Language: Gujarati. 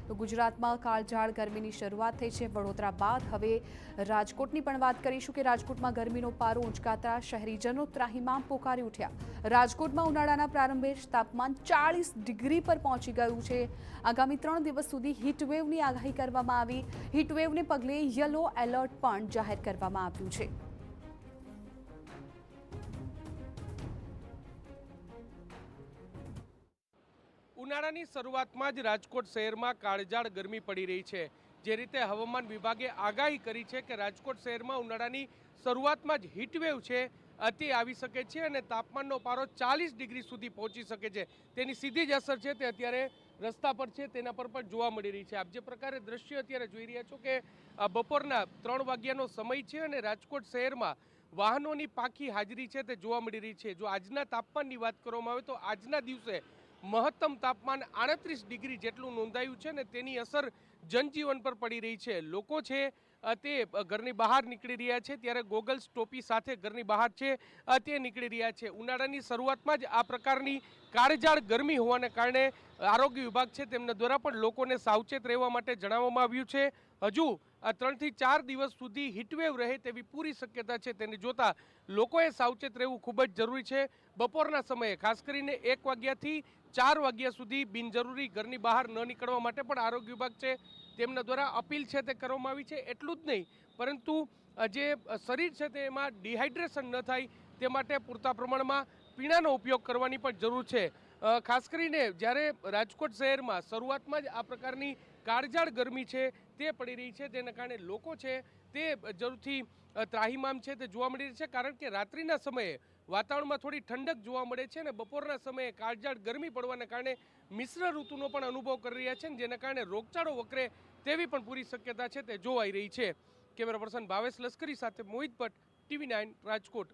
તો ગુજરાતમાં કાળઝાળ ગરમીની શરૂઆત થઈ છે વડોદરા બાદ હવે રાજકોટની પણ વાત કરીશું કે રાજકોટમાં ગરમીનો પારો ઉંચકાતા શહેરીજનો ત્રાહિમામ પોકારી ઉઠ્યા। રાજકોટમાં ઉનાળાના પ્રારંભે જ તાપમાન 40 ડિગ્રી પર પહોંચી ગયું છે। આગામી 3 દિવસ સુધી હીટવેવની આગાહી કરવામાં આવી। હીટવેવને પગલે યલો એલર્ટ પણ જાહેર કરવામાં આવ્યું છે। ઉનાળાની શરૂઆતમાં જ રાજકોટ શહેરમાં કાળઝાળ ગરમી પડી રહી છે। જે રીતે હવામાન વિભાગે આગાહી કરી છે કે રાજકોટ શહેરમાં ઉનાળાની શરૂઆતમાં જ હીટવેવ છે તે આવી શકે છે અને તાપમાનનો પારો 40 ડિગ્રી સુધી પહોંચી શકે છે। તેની સીધી જ અસર છે તે અત્યારે રસ્તા પર છે તેના પર પણ જોવા મળી રહી છે। આપ જે પ્રકારે દ્રશ્ય અત્યારે જોઈ રહ્યા છો કે બપોરના 3 વાગ્યાનો સમય છે અને રાજકોટ શહેરમાં વાહનોની પાકી હાજરી છે તે જોવા મળી રહી છે। જો આજના તાપમાનની વાત કરવામાં આવે તો આજના દિવસે મહત્તમ તાપમાન 38 ડિગ્રી જેટલું નોંધાયું છે ને તેની અસર જનજીવન પર પડી રહી છે। લોકો છે તે ઘરની બહાર નીકળી રહ્યા છે ત્યારે ગોગલ્સ ટોપી સાથે ઘરની બહાર છે તે નીકળી રહ્યા છે। ઉનાળાની શરૂઆતમાં જ આ પ્રકારની કાળઝાળ ગરમી હોવાને કારણે આરોગ્ય વિભાગ છે તેમના દ્વારા પણ લોકોને સાવચેત રહેવા માટે જણાવવામાં આવ્યું છે। હજુ 3 થી 4 દિવસ સુધી હીટવેવ રહે તેવી પૂરી શક્યતા છે। તેને જોતા લોકોએ સાવચેત રહેવું ખૂબ જ જરૂરી છે। બપોરના સમયે ખાસ કરીને 1 વાગ્યાથી 4 વાગ્યા સુધી બિનજરૂરી ઘરની બહાર ન નીકળવા માટે પણ આરોગ્ય વિભાગ છે તેમના દ્વારા અપીલ છે તે કરવામાં આવી છે। એટલું જ નહીં પરંતુ જે શરીર છે તેમાં ડિહાઇડ્રેશન ન થાય તે માટે પૂરતા પ્રમાણમાં પીણાનો ઉપયોગ કરવાની પણ જરૂર છે। ખાસ કરીને જ્યારે રાજકોટ શહેરમાં શરૂઆતમાં જ આ પ્રકારની કાળઝાળ ગરમી છે તે પડી રહી છે તેના કારણે લોકો છે તે જરૂરથી ત્રાહિમામ છે તે જોવા મળી રહી છે। કારણ કે રાત્રિના સમયે વાતાવરણમાં થોડી ઠંડક જોવા મળે છે અને બપોરના સમયે કાળઝાળ ગરમી પડવાને કારણે મિશ્ર ઋતુનો પણ અનુભવ કરી રહ્યા છે જેના કારણે રોગચાળો વકરે તેવી પણ પૂરી શક્યતા છે તે જોવાઈ રહી છે। કેમેરા પર્સન ભાવેશ લશ્કરી સાથે મોહિત ભટ્ટ, TV9 રાજકોટ।